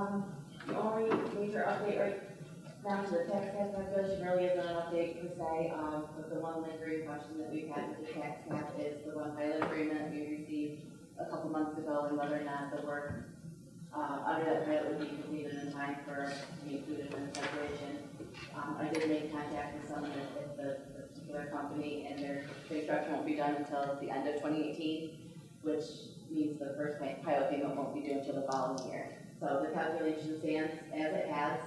The only major update right now to the tax cap calculation really isn't an update per se, but the one lingering question that we've had with the tax cap is the one pilot agreement we received a couple months ago, and whether or not the work under that pilot would be completed in time for to be included in the calculation. I did make contact with someone at the particular company, and their construction won't be done until the end of 2018, which means the first pilot payment won't be due until the following year. So the calculation stands as it has.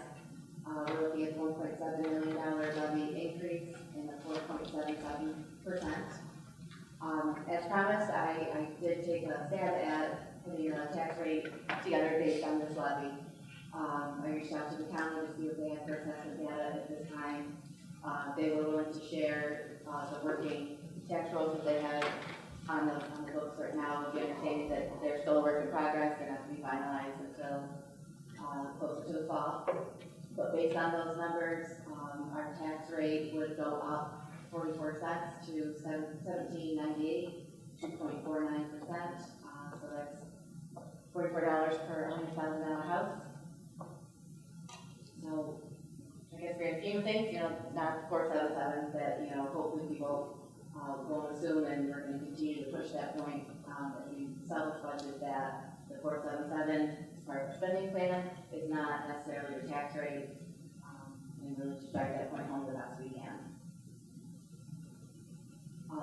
We're looking at $1.7 million levy increase and a 4.77%. As promised, I did take a stab at putting a tax rate together based on this levy. I reached out to the county to see if they had their assessment data at this time. They were willing to share the working tax rolls that they had on the books right now, with the understanding that they're still a work in progress. They're not to be finalized until closer to the fall. But based on those numbers, our tax rate would go up 44 cents to $17.98, 2.49%. So that's $44 per $100,000 house. So I guess grand scheme of things, not 477 that hopefully people won't assume, and we're going to continue to push that point that we self-budget that the 477 as part of our spending plan is not necessarily your tax rate, and really to drive that point home the best we can.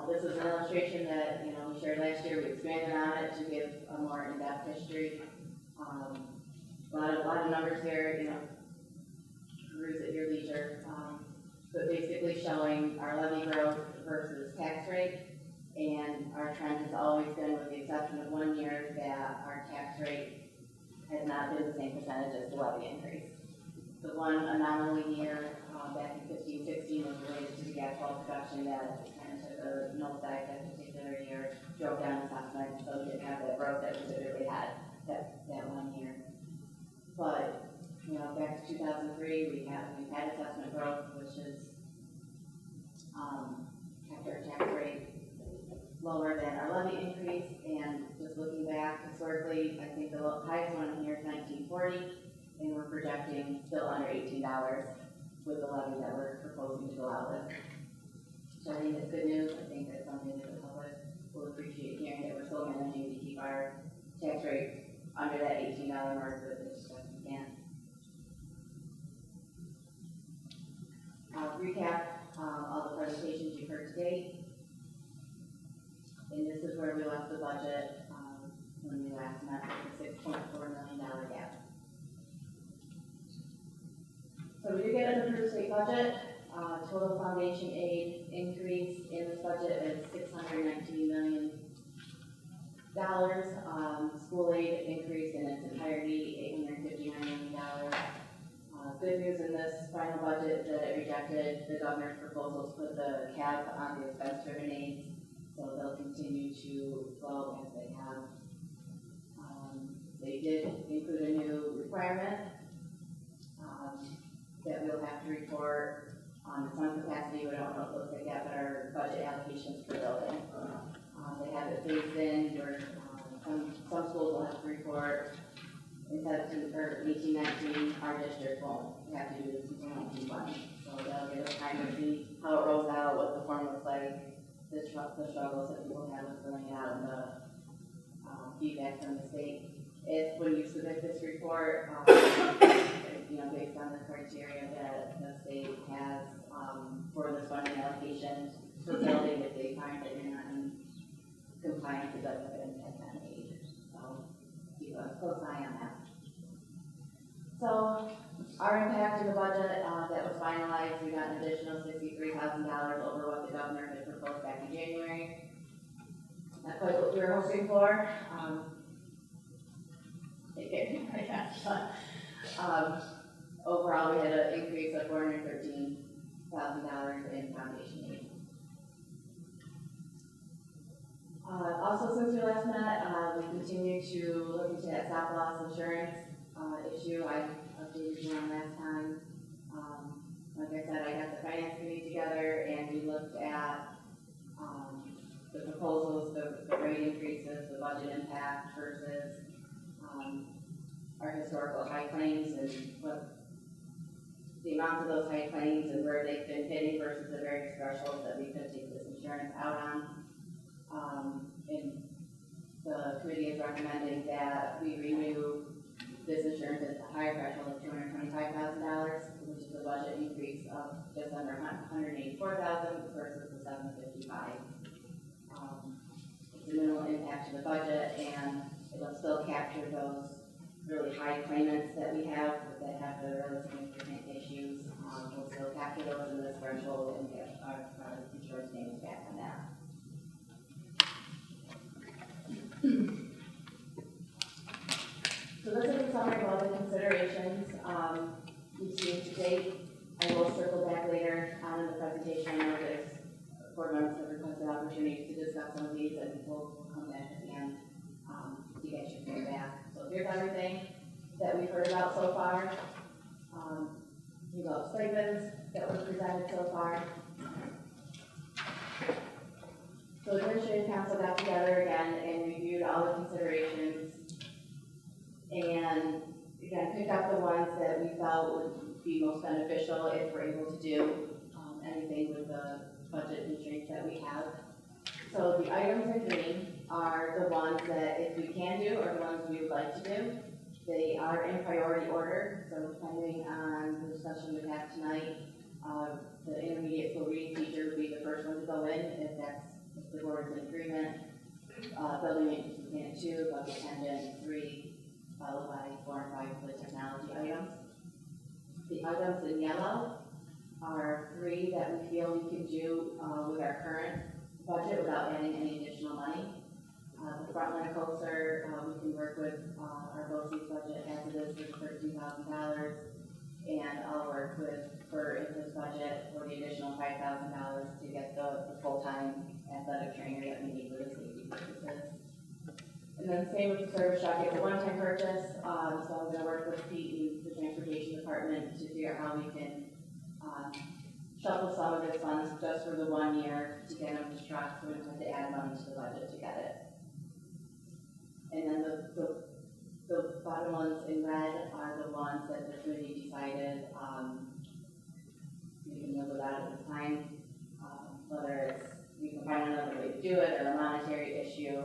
This is an illustration that we shared last year. We expanded on it to give a more in-depth history. A lot of numbers here, peruse at your leisure, but basically showing our levy growth versus tax rate, and our trend has always been, with the exception of 1 year, that our tax rate has not been the same percentage as the levy increase. The one anomaly year back in 15-16 was related to the asphalt production that kind of took a nosedive that particular year, drove down assessment, so we didn't have that growth that we typically had that 1 year. But back to 2003, we've had assessment growth, which is kept our tax rate lower than our levy increase. And just looking back historically, I think the highest one in here is 1940, and we're projecting still under $18 with the levy that we're proposing to go out with. So I think it's good news. I think that's something that the public will appreciate hearing, that we're still managing to keep our tax rate under that $18 mark as best we can. Recap all the presentations you've heard to date. And this is where we left the budget when we last met, with a $6.4 million gap. So we did get an approved state budget. Total foundation aid increase in this budget is $619 million. School aid increase in its entirety, $859 million. Good news in this final budget that it rejected the governor's proposal to put the cap on the expense-driven aids, so they'll continue to flow as they have. They did include a new requirement that we'll have to report on some capacity. We don't know if they'll take that, but our budget allocations per building. They have it phased in where some schools will have to report in 18-19, our district won't have to do the 2019 funding. So that'll give us time to see how it rolls out, what the form looks like, the struggles that people have with filling it out, and the feedback from the state. If when you submit this report, based on the criteria that the state has for this funding allocation for building, if they find that you're not in compliance, it doesn't have an impact on aid. So keep a close eye on that. So our impact in the budget that was finalized, we got an additional $63,000 over what the governor had proposed back in January. Not quite what we were hoping for. Overall, we had an increase of $413,000 in foundation aid. Also, since we last met, we continue to look into that stop loss insurance issue. I updated you on last time. Like I said, I got the finance committee together, and we looked at the proposals, the rate increases, the budget impact versus our historical high claims and what the amount of those high claims and where they've been hitting versus the various thresholds that we could take this insurance out on. And the committee is recommending that we renew this insurance at the higher threshold of $225,000, which is a budget increase of just under $184,000 versus the $755,000. It's a minimal impact to the budget, and it'll still capture those really high claimants that we have that have the really significant issues. We'll still capture those in this threshold and get our insurance payments back on that. So this is a summary of all the considerations you've seen to date. I will circle back later on in the presentation. I know there's board members have requested opportunities to discuss some of these, and we'll come back at the end to get your feedback. So here's everything that we've heard about so far. We've got stipends that were presented so far. So the administrative council got together again and reviewed all the considerations, and again picked up the ones that we felt would be most beneficial if we're able to do anything with the budget constraints that we have. So the items in green are the ones that if we can do or the ones we would like to do. They are in priority order, so depending on the discussion we have tonight, the intermediate school reading teacher would be the first one to go in if the board is in agreement. Building maintenance would be at 2, bus attendant 3, followed by 4 and 5 for the technology items. The items in yellow are 3 that we feel we can do with our current budget without adding any additional money. The frontline coaster, we can work with our BOCES budget as it is for $13,000, and I'll work with in this budget for the additional $5,000 to get the full-time athletic trainer that we need for the safety purposes. And then same with the service truck, it's a one-time purchase, so I'm going to work with Pete and the transportation department to figure out how we can shuffle some of this funds just for the 1 year to get them this truck, so we don't have to add money to the budget to get it. And then the bottom ones in red are the ones that the committee decided we can live without at this time, whether it's we can find another way to do it or a monetary issue.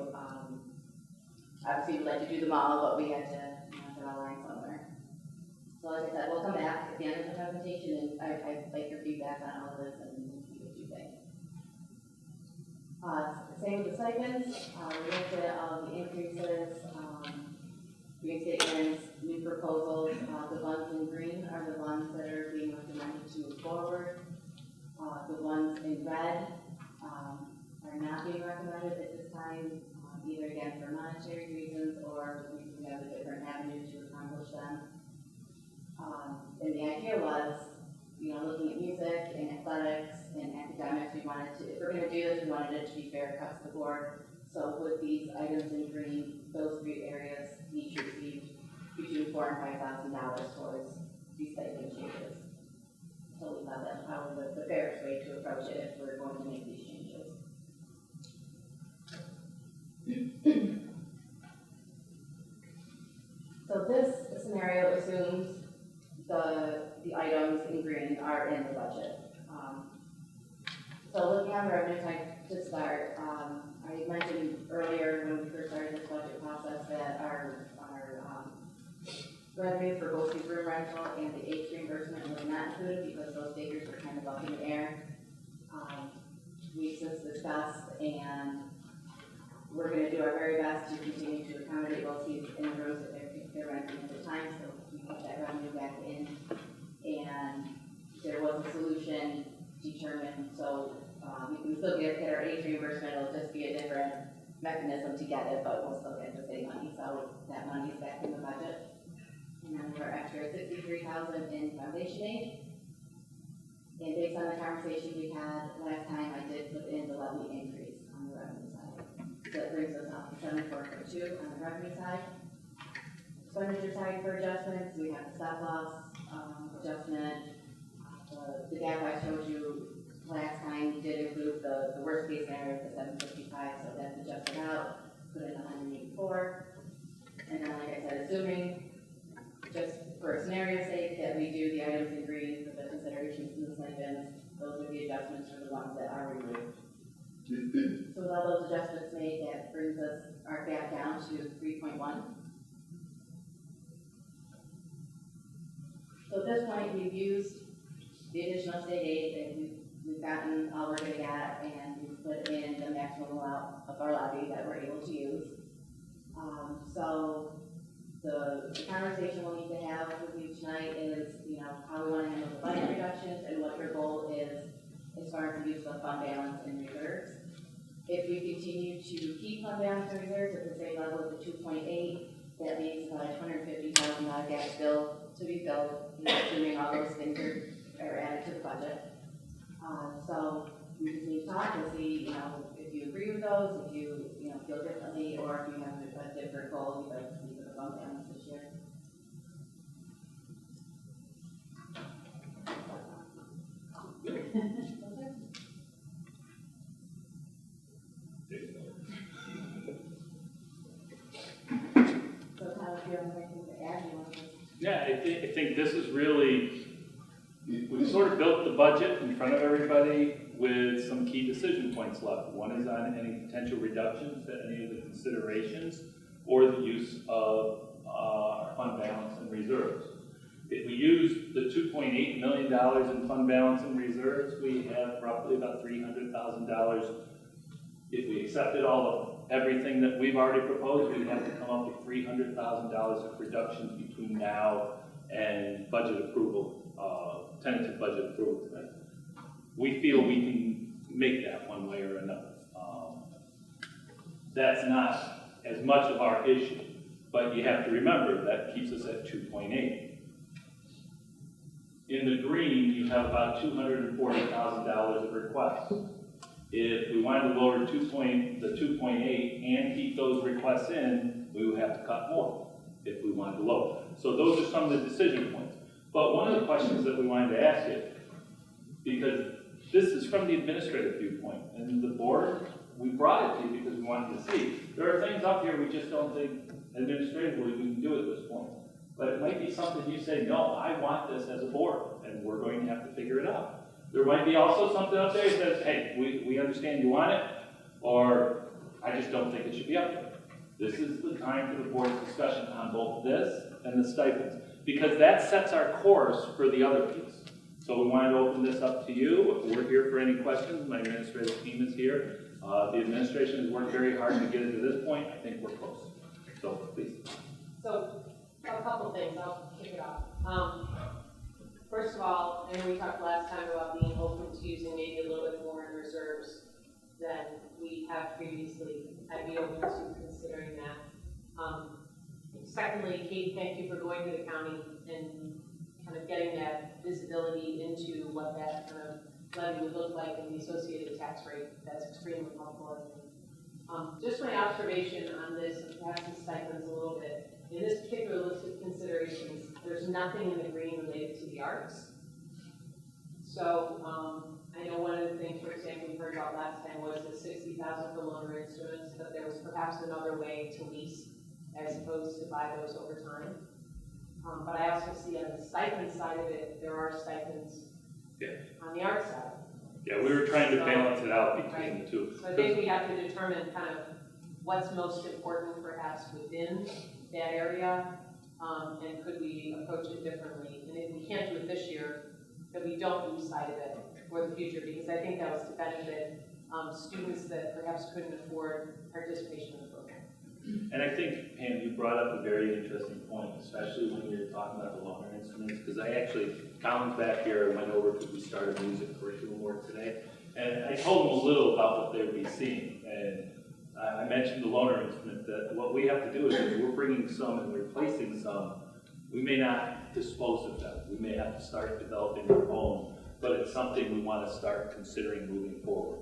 Obviously, we'd like to do them all, but we had to draw a line somewhere. So like I said, we'll come back at the end of the presentation, and I'd like your feedback on all of this and see what you think. Same with the stipends. We looked at all of the increases, reinstatements, new proposals. The ones in green are the ones that are being recommended to move forward. The ones in red are not being recommended at this time, either again for monetary reasons or we have a different avenue to accomplish them. And the idea was, looking at music and athletics and academics, we wanted to, if we're going to do this, we wanted it to be fair across the board. So with these items in green, those 3 areas each received between $4,000 and $5,000 towards these stipend changes. So we thought that's probably the fairest way to approach it if we're going to make these changes. So this scenario assumes the items in green are in the budget. So looking on the revenue side to start, I mentioned earlier when we first started this budget process that our revenue for both the room rental and the H reimbursement was not included because those figures were kind of up in the air. We since discussed, and we're going to do our very best to continue to accommodate both these in the rooms that they're renting at the time, so we put that revenue back in. And there was a solution determined, so we can still get our H reimbursement. It'll just be a different mechanism to get it, but we'll still get the same money. So that money is back in the budget. And then we're extra $63,000 in foundation aid. And based on the conversation we had last time, I did put in the levy increase on the revenue side. So that brings us up to 74.2 on the revenue side. Expenditure side for adjustments, we have the stop loss adjustment. The gap I showed you last time did include the worst case scenario, the 755, so that's adjusted out, put in 184. And then, like I said, assuming for scenario's sake, that we do the items in green for the considerations and the stipends. Those are the adjustments for the ones that are removed. So with all those adjustments made, that brings us our gap down to 3.1. So at this point, we've used the additional state aid that we've gotten all we're going to get, and we've put in the maximum amount of our levy that we're able to use. So the conversation we'll need to have with you tonight is, how we want to handle the budget reductions and what your goal is as far as the use of fund balance and reserves. If we continue to keep fund balance and reserves at the same level as the 2.8, that leaves about $150,000 gap still to be filled, assuming all those things are added to the budget. So we just need to talk and see, if you agree with those, if you, feel differently, or if you have a different goal you'd like to see for the fund balance this year. So Tyler, if you have anything to add, you want to? Yeah, I think this is really, we've sort of built the budget in front of everybody with some key decision points left. One is on any potential reductions to any of the considerations or the use of our fund balance and reserves. If we use the $2.8 million in fund balance and reserves, we have roughly about $300,000. If we accepted everything that we've already proposed, we'd have to come up with $300,000 of reductions between now and budget approval, tentative budget approval tonight. We feel we can make that one way or another. That's not as much of our issue, but you have to remember that keeps us at 2.8. In the green, you have about $240,000 of requests. If we wanted to lower the 2.8 and keep those requests in, we would have to cut more if we wanted to lower. So those are some of the decision points. But one of the questions that we wanted to ask you, because this is from the administrative viewpoint, and the board, we brought it to you because we wanted to see. There are things up here we just don't think administratively we can do at this point. But it might be something you say, no, I want this as a board, and we're going to have to figure it out. There might be also something up there that says, hey, we understand you want it, or I just don't think it should be up there. This is the time for the board's discussion on both this and the stipends, because that sets our course for the other piece. So we wanted to open this up to you. We're here for any questions. My administrative team is here. The administration has worked very hard to get it to this point. I think we're close. So please. So a couple things. I'll kick it off. First of all, I know we talked last time about being open to using maybe a little bit more in reserves than we have previously. I'd be open to considering that. Secondly, Kate, thank you for going to the county and kind of getting that visibility into what that kind of levy would look like and the associated tax rate. That's extremely helpful. Just my observation on this, and perhaps the stipends a little bit. In this particular list of considerations, there's nothing in the green related to the arts. So I know one of the things, for example, we heard about last time was the $60,000 for loaner instruments, but there was perhaps another way to lease as opposed to buy those over time. But I also see on the stipend side of it, there are stipends on the art side. Yeah, we were trying to balance it out between the two. So I think we have to determine kind of what's most important perhaps within that area, and could we approach it differently? And if we can't do it this year, that we don't lose sight of it for the future, because I think that was to benefit students that perhaps couldn't afford participation in the program. And I think, Pam, you brought up a very interesting point, especially when you're talking about the loaner instruments, because I actually, Colin's back here, went over because we started music curriculum work today, and I told them a little about what they would be seeing. And I mentioned the loaner instrument, that what we have to do is if we're bringing some and replacing some, we may not dispose of them. We may have to start developing our own, but it's something we want to start considering moving forward.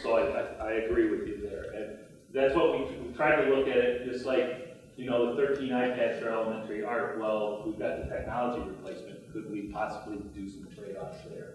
So I agree with you there. And that's what we try to look at it, just like, the 13 iPads for elementary art. Well, we've got the technology replacement. Could we possibly do some trade-offs there?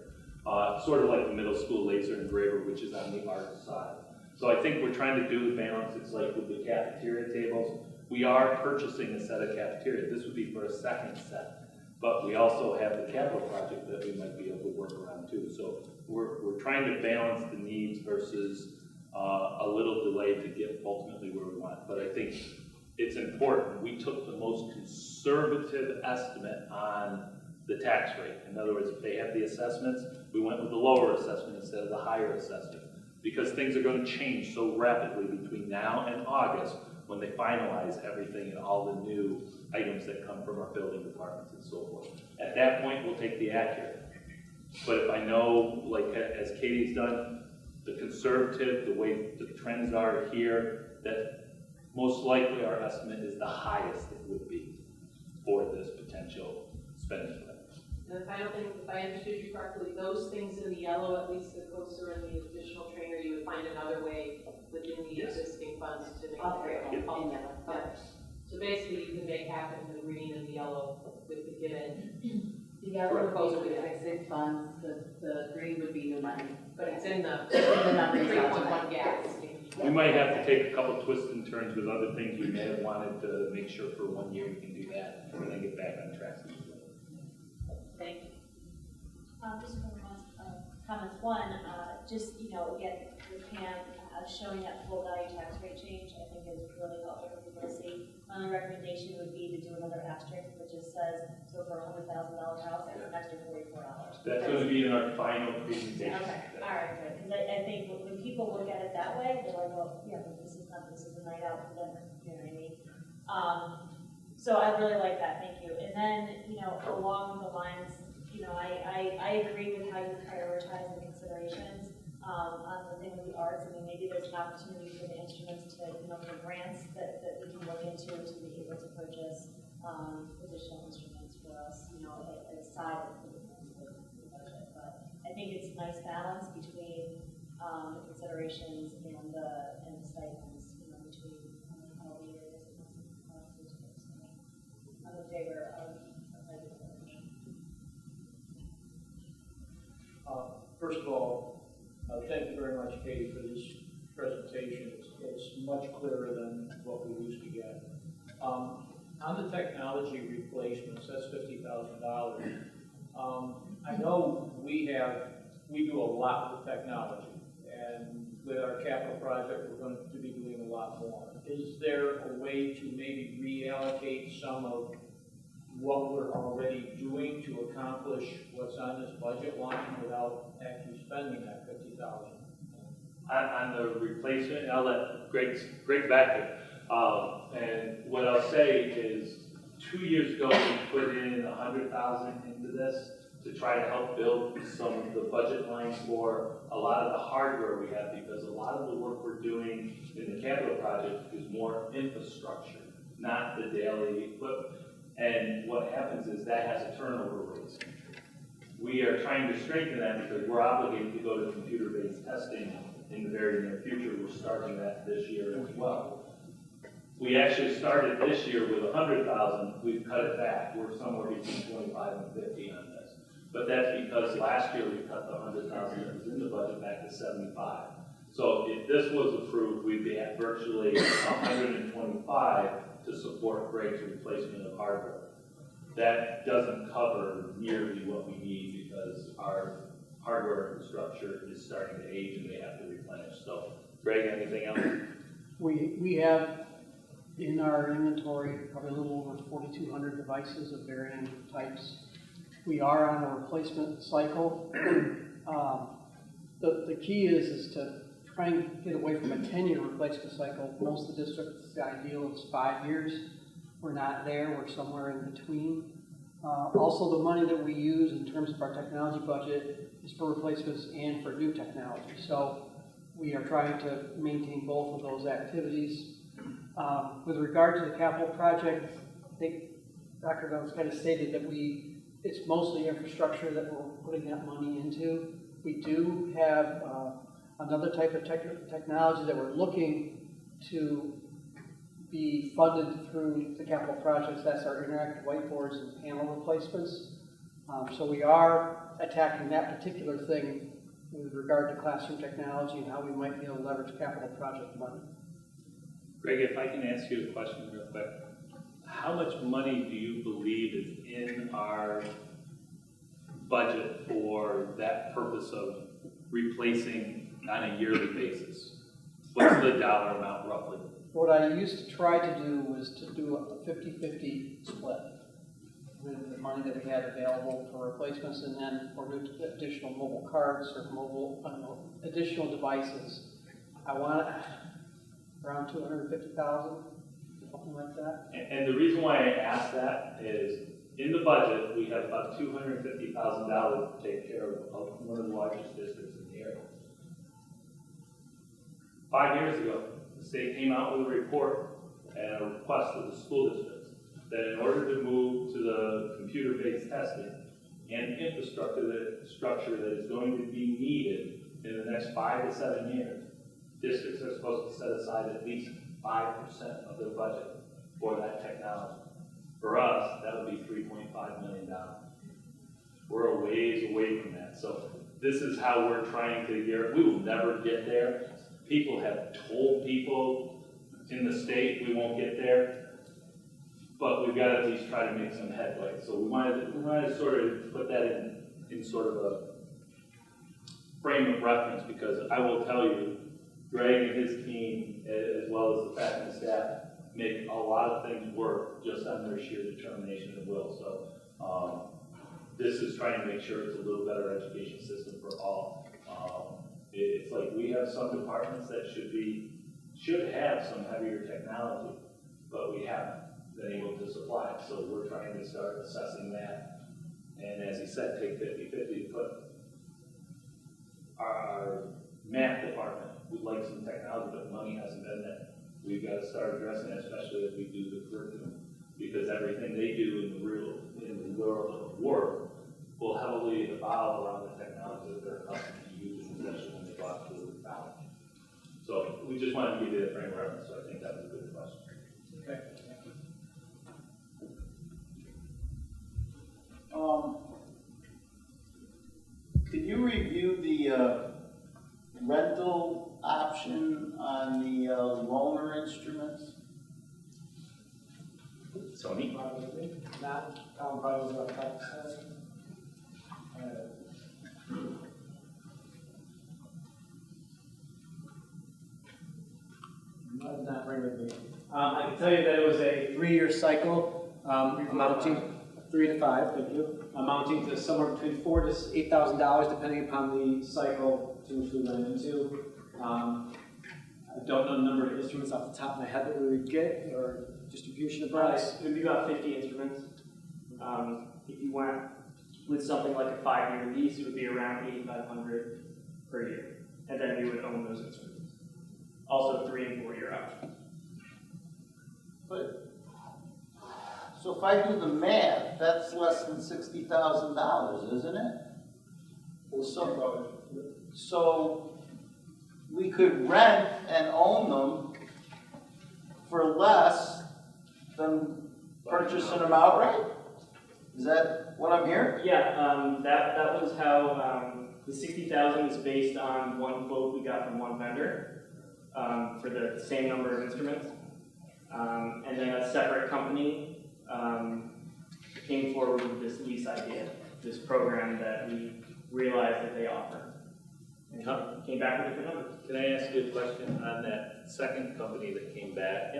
Sort of like the middle school laser engraver, which is on the art side. So I think we're trying to do the balance. It's like with the cafeteria tables. We are purchasing a set of cafeteria. This would be for a second set. But we also have the capital project that we might be able to work around too. So we're trying to balance the needs versus a little delay to get ultimately where we want. But I think it's important. We took the most conservative estimate on the tax rate. In other words, if they have the assessments, we went with the lower assessment instead of the higher assessment. Because things are going to change so rapidly between now and August when they finalize everything and all the new items that come from our building departments and so forth. At that point, we'll take the accurate. But if I know, like as Katie's done, the conservative, the way the trends are here, that most likely our estimate is the highest it would be for this potential spending plan. And the final thing, if I understood you correctly, those things in the yellow, at least the coaster and the additional trainer, you would find another way within the Yes. existing funds to make All three, it. in yellow. Yeah. So basically, you can make happen the green and the yellow with the given. The yellow would be the existing funds, the green would be new money. But it's in the The numbers 3.1 gas. We might have to take a couple twists and turns with other things we may have wanted to make sure for 1 year we can do that and then get back on track. Thank you. Just one last comments. One, just, again, with Pam showing that full value tax rate change, I think is really helpful for people to see. My only recommendation would be to do another asterisk that just says, so for a $100,000 house, that's an extra $44. That's going to be in our final presentation. Okay, all right, good. Because I think when people look at it that way, they're like, well, yeah, but this is a night out for dinner. You know what I mean? So I really like that. Thank you. And then, along the lines, I agree with how you prioritize the considerations on the thing with the arts. I mean, maybe there's an opportunity for the instruments to, for grants that we can look into to be able to purchase additional instruments for us, aside of the budget. But I think it's a nice balance between the considerations and the stipends, between all the areas that must be I'm in favor of budget. First of all, thank you very much, Katie, for this presentation. It's much clearer than what we used to get. On the technology replacements, that's $50,000. I know we do a lot with technology, and with our capital project, we're going to be doing a lot more. Is there a way to maybe reallocate some of what we're already doing to accomplish what's on this budget line without actually spending that $50,000? On the replacement, I'll let Greg back it. And what I'll say is 2 years ago, we put in $100,000 into this to try to help build some of the budget lines for a lot of the hardware we have, because a lot of the work we're doing in the capital project is more infrastructure, not the daily equipment. And what happens is that has a turnover rate. We are trying to strengthen that because we're obligated to go to computer-based testing in the very near future. We're starting that this year as well. We actually started this year with $100,000. We've cut it back. We're somewhere between 25 and 50 on this. But that's because last year we cut the $100,000 that was in the budget back to 75. So if this was approved, we'd be at virtually 125 to support Greg's replacement of hardware. That doesn't cover nearly what we need because our hardware infrastructure is starting to age and they have to replenish. So, Greg, anything else? We have in our inventory probably a little over 4,200 devices of varying types. We are on a replacement cycle. The key is to try and get away from a 10-year replacement cycle. Most of the districts, the ideal is 5 years. We're not there. We're somewhere in between. Also, the money that we use in terms of our technology budget is for replacements and for new technology. So we are trying to maintain both of those activities. With regard to the capital project, I think Dr. Gunn's kind of stated that it's mostly infrastructure that we're putting that money into. We do have another type of technology that we're looking to be funded through the capital projects. That's our interactive whiteboards and panel replacements. So we are attacking that particular thing with regard to classroom technology and how we might be able to leverage capital project money. Greg, if I can ask you a question real quick. How much money do you believe is in our budget for that purpose of replacing on a yearly basis? What's the dollar amount roughly? What I used to try to do was to do a 50-50 split with the money that we had available for replacements, and then for new additional mobile cards or additional devices. I want around 250,000, something like that. And the reason why I ask that is, in the budget, we have about $250,000 to take care of one of the largest districts in the area. 5 years ago, the state came out with a report and a request of the school districts that in order to move to the computer-based testing and infrastructure that is going to be needed in the next 5 to 7 years, districts are supposed to set aside at least 5% of their budget for that technology. For us, that would be $3.5 million. We're a ways away from that. So this is how we're trying to get, we will never get there. People have told people in the state we won't get there, but we've got to at least try to make some headway. So we wanted to sort of put that in sort of a frame of reference, because I will tell you, Greg and his team, as well as the faculty staff, make a lot of things work just on their sheer determination and will. So this is trying to make sure it's a little better education system for all. It's like we have some departments that should have some heavier technology, but we haven't been able to supply it. So we're trying to start assessing that. And as he said, take 50-50 to put our math department, we'd like some technology, but money hasn't been there. We've got to start addressing it, especially as we do the curriculum, because everything they do in the world of work will heavily evolve around the technology that they're accustomed to using, especially when they go out to college. So we just wanted to give you that frame of reference, so I think that was a good question. Okay. Could you review the rental option on the loaner instruments? Sony? Not, Tom probably was about to say. Not bring with me. I can tell you that it was a 3-year cycle, amounting 3 to 5, thank you, amounting to somewhere between $4,000 to $8,000, depending upon the cycle to which we went into. I don't know the number of instruments off the top of my head that we would get, or distribution of price. It would be about 50 instruments. If you went with something like a 5-year lease, it would be around $8,500 per year, and then you would own those instruments. Also 3 and 4 year options. But, so if I do the math, that's less than $60,000, isn't it? So we could rent and own them for less than purchasing them outright? Is that what I'm hearing? Yeah, that was how the 60,000 is based on one quote we got from one vendor for the same number of instruments, and then a separate company came forward with this lease idea, this program that we realized that they offer, and came back with different numbers. Can I ask you a question on that second company that came back?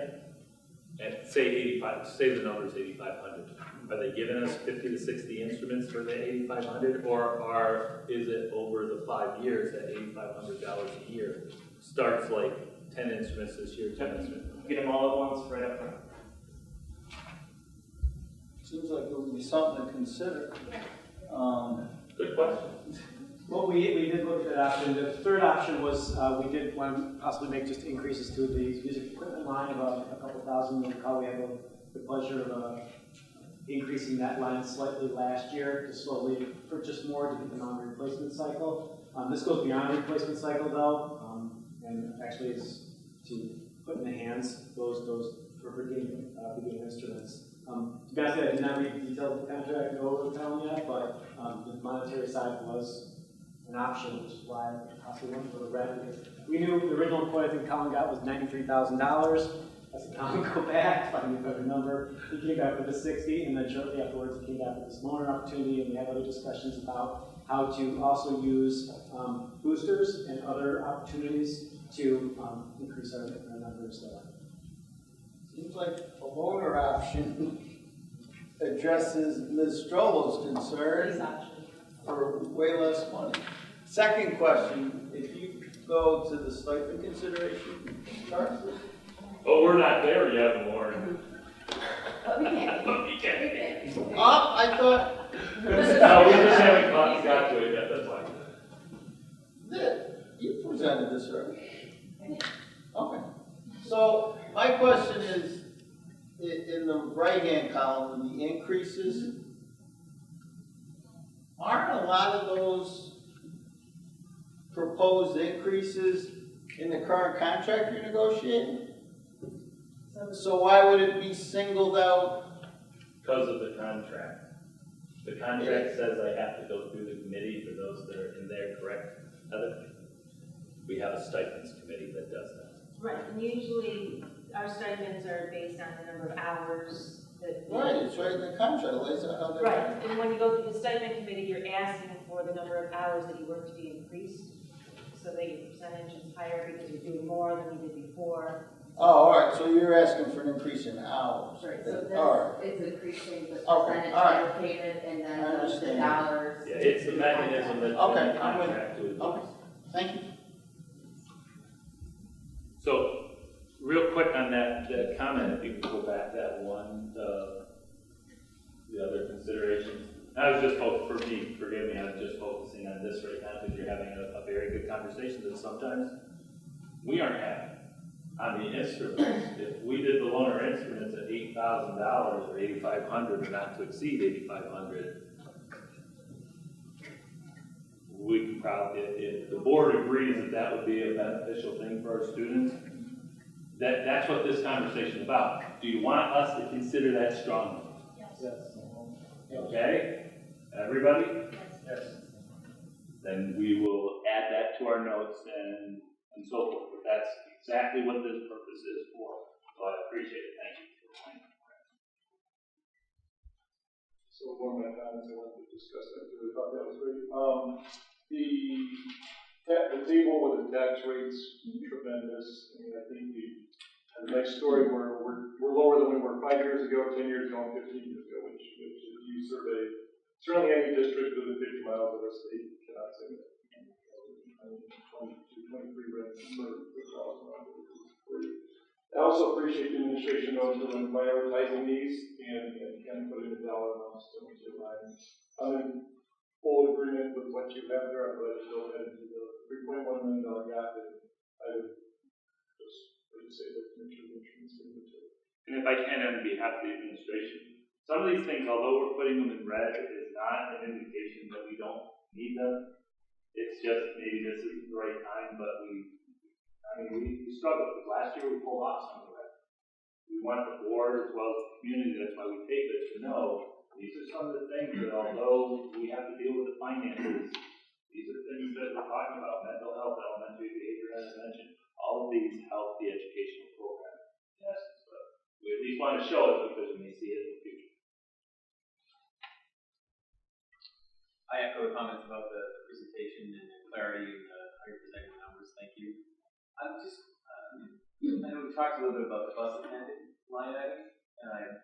And say the number is 8,500. Are they giving us 50 to 60 instruments for the 8,500, or is it over the 5 years that $8,500 a year starts like 10 instruments this year, 10 instruments? Get them all at once, right up front. Seems like it would be something to consider. Good question. Well, we did look at that option. The third option was we did want to possibly make just increases to the music equipment line of a couple thousand. We probably had the pleasure of increasing that line slightly last year to slowly purchase more to get them on the replacement cycle. This goes beyond the replacement cycle though, and actually is to put in the hands those for beginning instruments. To be honest, I did not read the details of the contract over the town yet, but the monetary side was an option, which is why I possibly went for the red, because we knew the original quote I think Colin got was $93,000. As the Colin go back, find a better number, he came back with the 60, and then shortly afterwards he came back with this loaner opportunity, and we had other discussions about how to also use boosters and other opportunities to increase our numbers there. Seems like a loaner option addresses Ms. Strollo's concern for way less money. Second question, if you go to the stipend consideration, Charles? Oh, we're not there yet, Lauren. But we can. We can. I thought No, we just haven't got to it yet, that's why. that you presented this, right? Okay. So my question is, in the right-hand column, the increases, aren't a lot of those proposed increases in the current contract you're negotiating? So why would it be singled out? Because of the contract. The contract says I have to go through the committee for those that are in there, correct, Heather? We have a stipends committee that does that. Right, and usually our stipends are based on the number of hours that. Right, it's right in the contract, it lays out how they're. Right, and when you go through the stipend committee, you're asking for the number of hours that you work to be increased, so that your percentage is higher because you're doing more than you did before. Oh, all right, so you're asking for an increase in hours. Right, so All right. this is increasing the Okay, percentage all right. allocated and I then the understand. dollars. Yeah, it's the mechanism that's in Okay, the I'm with contract to Okay, thank you. So, real quick on that comment, if you can go back that one, the other considerations. I was just for me, forgive me, I'm just focusing on this right now because you're having a very good conversation that sometimes we aren't having. On the instruments, if we did the loaner instruments at $8,000 or $8,500 or not to exceed $8,500, we could probably, if the board agrees that that would be a beneficial thing for our students, that's what this conversation is about. Do you want us to consider that strongly? Yes. Okay? Everybody? Yes. Then we will add that to our notes and so forth. But that's exactly what this purpose is for. So I appreciate it. Thank you. So one of my comments I wanted to discuss that too. I thought that was great. The table with the tax rates tremendous. I mean, I think we have a nice story where we're lower than we were 5 years ago, 10 years ago, and 15 years ago, which if you survey certainly any district within 50 miles of the state cannot say that. 22, 23 range I also appreciate the administration knows that I'm prioritizing these and can put in the dollar amounts to make it right. I'm in full agreement with what you have there. I'm glad to go ahead and do the $3.1 million gap, and I would just say that make sure the insurance is too. And if I can, on behalf of the administration, some of these things, although we're putting them in red, is not an indication that we don't need them. It's just maybe this isn't the right time, but we struggled. Last year we pulled off some of that. We want the board as well as the community, that's why we take this, to know these are some of the things that although we have to deal with the finances, these are things that we're talking about, mental health, elementary behavior intervention, all of these help the educational program. Yes, but we at least want to show it because we may see it in the future. I echo the comments about the presentation and the clarity and how you're presenting the numbers. Thank you. I'm just, I know we talked a little bit about the bus attendant line item, and I'm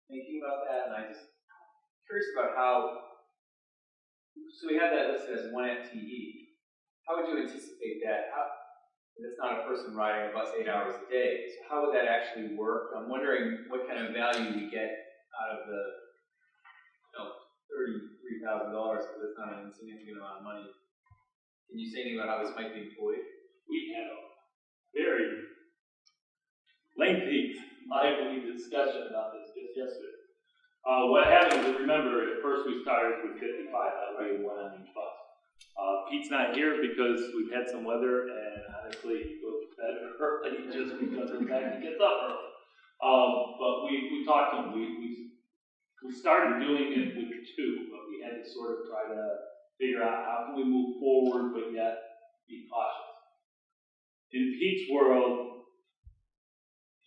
thinking about that, and I'm just curious about how, so we have that listed as 1 FTE. How would you anticipate that? That's not a person riding a bus 8 hours a day, so how would that actually work? I'm wondering what kind of value we get out of the, $33,000, because it's not an insignificant amount of money. Can you say anything about how this might be employed? We had a very lengthy, lively discussion about this just yesterday. What happens is, remember, at first we started with 55, that way one on each bus. Pete's not here because we've had some weather, and honestly, he goes to bed early just because of the fact he gets up early. But we talked to him. We started doing it with 2, but we had to sort of try to figure out how can we move forward but yet be cautious. In Pete's world,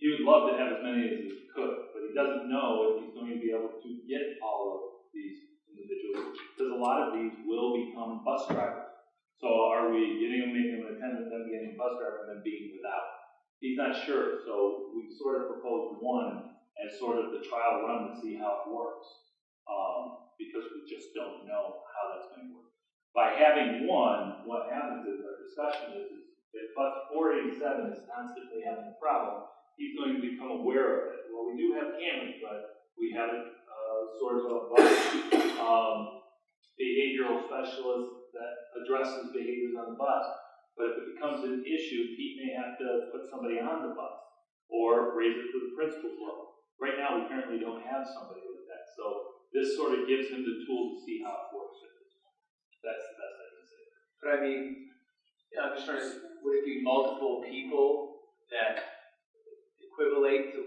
he would love to have as many as he could, but he doesn't know if he's going to be able to get all of these individuals, because a lot of these will become bus drivers. So are we getting them, making them an attendant, then getting a bus driver, and then being without? He's not sure, so we sort of proposed one as sort of the trial run to see how it works, because we just don't know how that's going to work. By having one, what happens is, our discussion is if bus 487 is constantly having a problem, he's going to become aware of it. Well, we do have cameras, but we haven't sort of a bus behavioral specialist that addresses behaviors on the bus. But if it becomes an issue, Pete may have to put somebody on the bus or raise it to the principal's level. Right now, we currently don't have somebody with that. So this sort of gives him the tool to see how it works. That's the best I can say. But I mean, I'm just trying to, would it be multiple people that equivalate to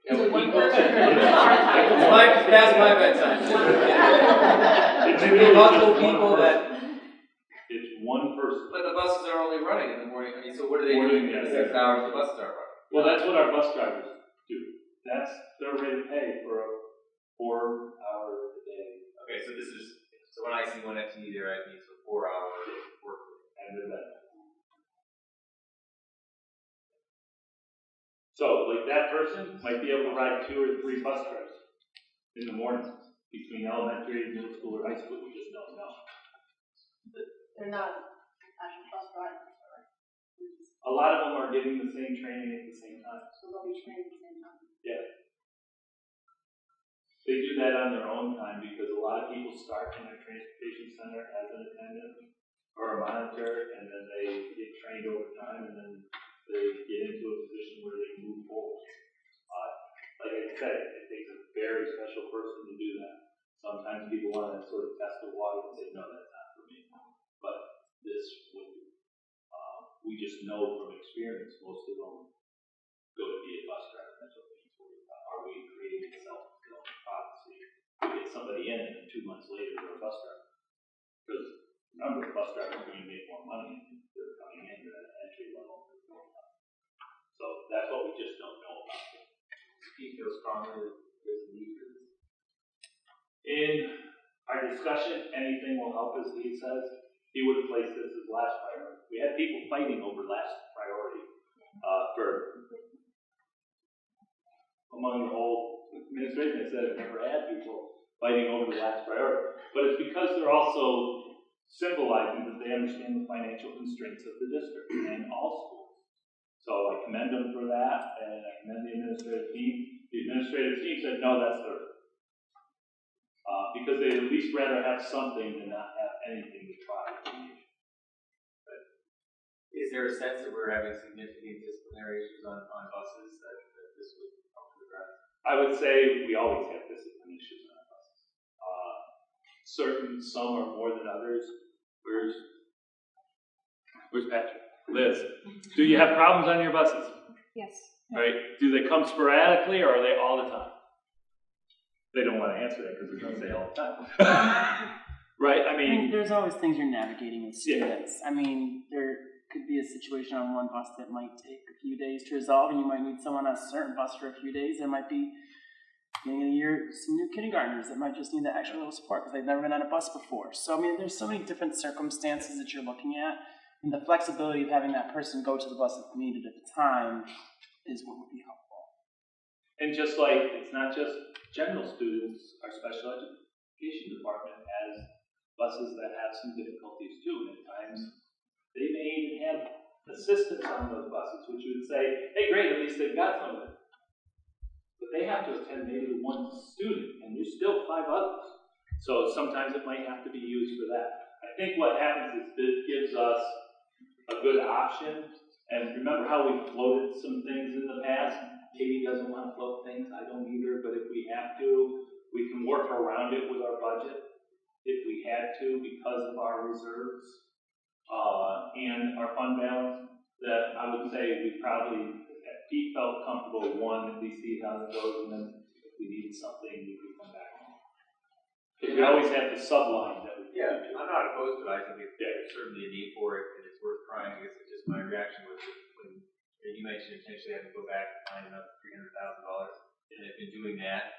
Is it one person? It's past my bedtime. It's Maybe multiple people that. It's one person. But the buses are only running in the morning. I mean, so what are they Morning, doing yeah. for 6 hours the buses are running? Well, that's what our bus drivers do. That's their rate of pay for a 4-hour a day. Okay, so this is, so when I see one FTE there, I mean, so 4 hours work. And then that. So, like that person might be able to ride 2 or 3 bus trips in the morning between elementary, middle school, or high school. We just don't know. They're not actual bus drivers, right? A lot of them are getting the same training at the same time. So they'll be trained at the same time. Yeah. They do that on their own time because a lot of people start in their transportation center as an attendant or a monitor, and then they get trained over time, and then they get into a position where they move forward. Like I said, it takes a very special person to do that. Sometimes people want to sort of test the water and say, no, that's not for me. But this would, we just know from experience, most of them go to be a bus driver. That's what we mean. Are we creating a self-fulfilling prophecy? We get somebody in, and then 2 months later, they're a bus driver. Because remember, bus drivers are going to make more money. They're coming in at an entry level. So that's what we just don't know about. He feels strongly that there's a need for this. In our discussion, anything will help, as Lee says. He would have placed this as last priority. We had people fighting over last priority among the whole administration. I said I've never had people fighting over the last priority. But it's because they're also symbolizing that they understand the financial constraints of the district and all schools. So I commend them for that, and I commend the administrative team. The administrative team said, no, that's third. Because they'd at least rather have something than not have anything to try. Is there a sense that we're having significant disciplinary issues on buses that this would help to address? I would say we always have discipline issues on our buses. Some are more than others. Where's Patrick? Liz, do you have problems on your buses? Yes. Right? Do they come sporadically, or are they all the time? They don't want to answer that because they're going to say all the time. Right? I mean, there's always things you're navigating with students. Yeah. I mean, there could be a situation on one bus that might take a few days to resolve, and you might need someone on a certain bus for a few days. There might be, beginning of the year, some new kindergartners that might just need that extra little support because they've never been on a bus before. So, I mean, there's so many different circumstances that you're looking at, and the flexibility of having that person go to the bus if needed at the time is what would be helpful. And just like, it's not just general students, our special education department has buses that have some difficulties too, and at times they may even have assistants on those buses, which you would say, hey, great, at least they've got somebody. But they have to attend maybe to one student, and there's still 5 others. So sometimes it might have to be used for that. I think what happens is this gives us a good option, and remember how we floated some things in the past? Katie doesn't want to float things, I don't either, but if we have to, we can work around it with our budget if we had to because of our reserves and our fund balance. That I would say we probably, if Pete felt comfortable, one, at least see how it goes, and then if we needed something, we could come back. Because we always have the subline that we. Yeah, I'm not opposed to it, I think there's certainly a need for it, and it's worth trying, I guess it's just my reaction was that when you mentioned potentially having to go back and find another $300,000, and if in doing that,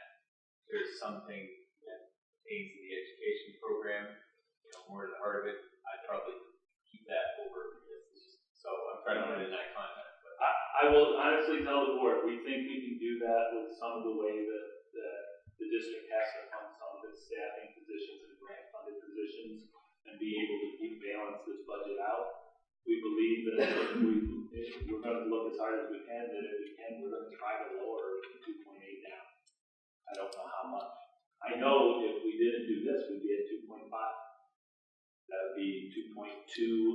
there's something that pertains to the education program, more to the heart of it, I'd probably keep that over, so I'm trying to put it in that context. I will honestly tell the board, we think we can do that with some of the way that the district has to fund some of its staffing positions and grant funded positions and be able to keep balance this budget out. We believe that if we're going to look as hard as we can, that if we can, we're going to try to lower the 2.8 down. I don't know how much. I know if we didn't do this, we'd be at 2.5. That would be 2.2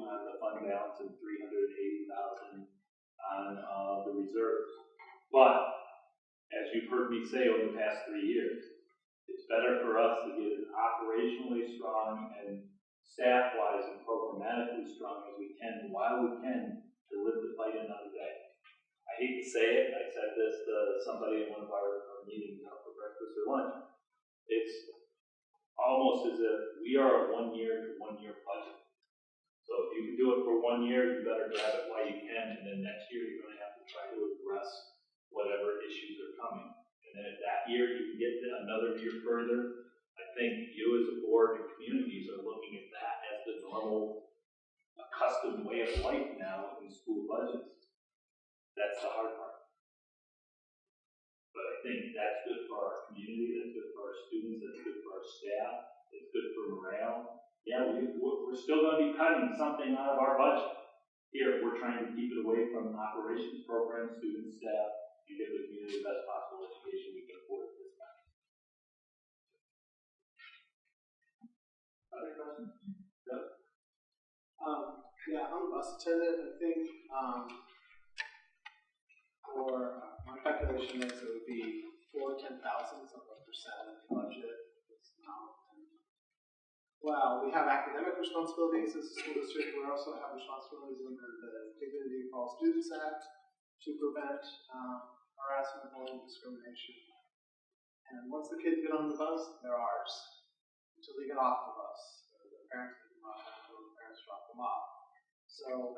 on the fund balance and 380,000 on the reserves. But, as you've heard me say over the past 3 years, it's better for us to get as operationally strong and staff-wise and programmatically strong as we can while we can to live the fight another day. I hate to say it, I said this to somebody in one of our meetings for breakfast or lunch. It's almost as if we are a 1 year budget. So if you can do it for 1 year, you better grab it while you can, and then next year you're going to have to try to address whatever issues are coming. And then if that year you can get another year further, I think you as a board and communities are looking at that as the normal, accustomed way of life now in school budgets. That's the hard part. But I think that's good for our community, that's good for our students, that's good for our staff, it's good for morale. Yeah, we're still going to be cutting something out of our budget. Here, we're trying to keep it away from operations programs, student staff, and give the community the best possible education we can afford at this time. Other questions? Doug? Yeah, I'm a bus attendant. I think for my calculation is it would be 4/10,000 of a percent of the budget. Well, we have academic responsibilities as a school district. We also have responsibilities under the Dignity of All Students Act to prevent harassment, bullying, discrimination. And once the kids get on the bus, they're ours until they get off the bus. The parents pick them up until the parents drop them off. So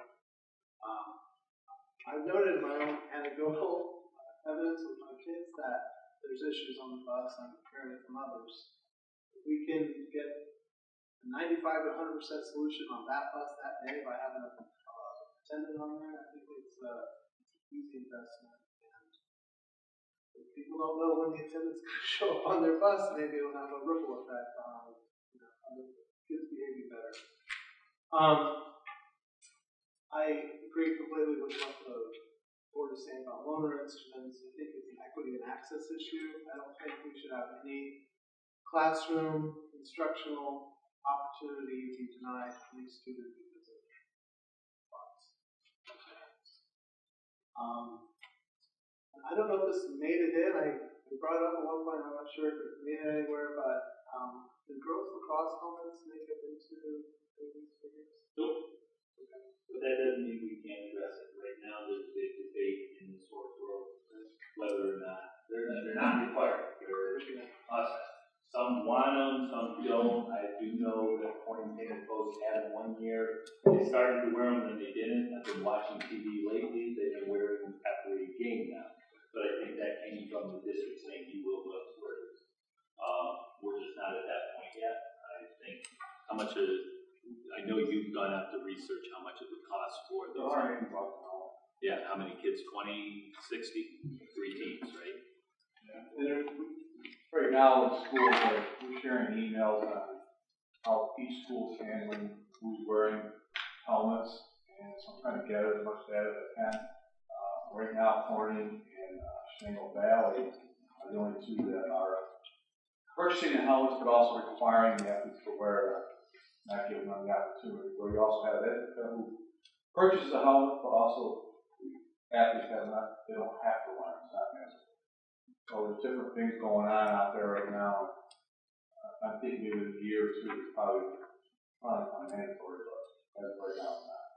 I've noted in my own anecdotal evidence with my kids that there's issues on the bus. I'm hearing it from others. If we can get a 95 to 100% solution on that bus that day by having a attendant on there, I think it's an easy investment. And if people don't know when the attendant's going to show up on their bus, maybe it'll have a ripple effect on the kids behaving better. I agree completely with what the board is saying about loaner instruments. I think it's an equity and access issue. I don't think we should have any classroom instructional opportunity be denied to any student because of funds. I don't know if this made it in. I brought it up at one point. I'm not sure if it made it anywhere, but did girls lacrosse helmets make it into these figures? Nope. But that doesn't mean we can't address it. Right now, there's a big debate in the sports world whether or not they're not required. They're us. Some want them, some don't. I do know that Corning Painted Post had them 1 year. They started to wear them, then they didn't. I've been watching TV lately. They've been wearing them every game now. But I think that came from the district saying you will wear this. We're just not at that point yet. I think how much of I know you've done out the research how much it would cost for those. Yeah, how many kids? 20, 60? 3 teams, right? Yeah. And right now in schools, we're sharing emails on how each school's handling who's wearing helmets, and so I'm trying to gather as much data as I can. Right now, Corning and Shingle Valley are the only two that are purchasing the helmets, but also requiring the athletes to wear them. Not giving them the opportunity. Where you also have that who purchases a helmet, but also athletes they don't have to wear them. It's not necessary. So there's different things going on out there right now. I think maybe in a year or two, it's probably not mandatory, but as of right now, it's not.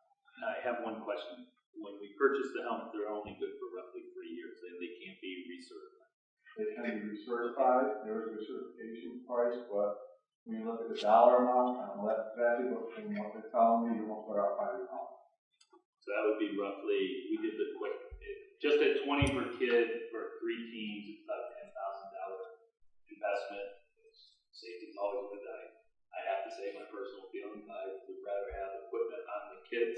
I have one question. When we purchase the helmet, they're only good for roughly 3 years, and they can't be recertified. They can be recertified. There is a recertification price, but when you look at the dollar amount, I don't know that exactly, but from what they're telling me, you won't put out $5. So that would be roughly, we did the quick, just at 20 per kid for 3 teams, it's about a $10,000 investment. Safety's always good. I have to say my personal feeling, I would rather have equipment on the kids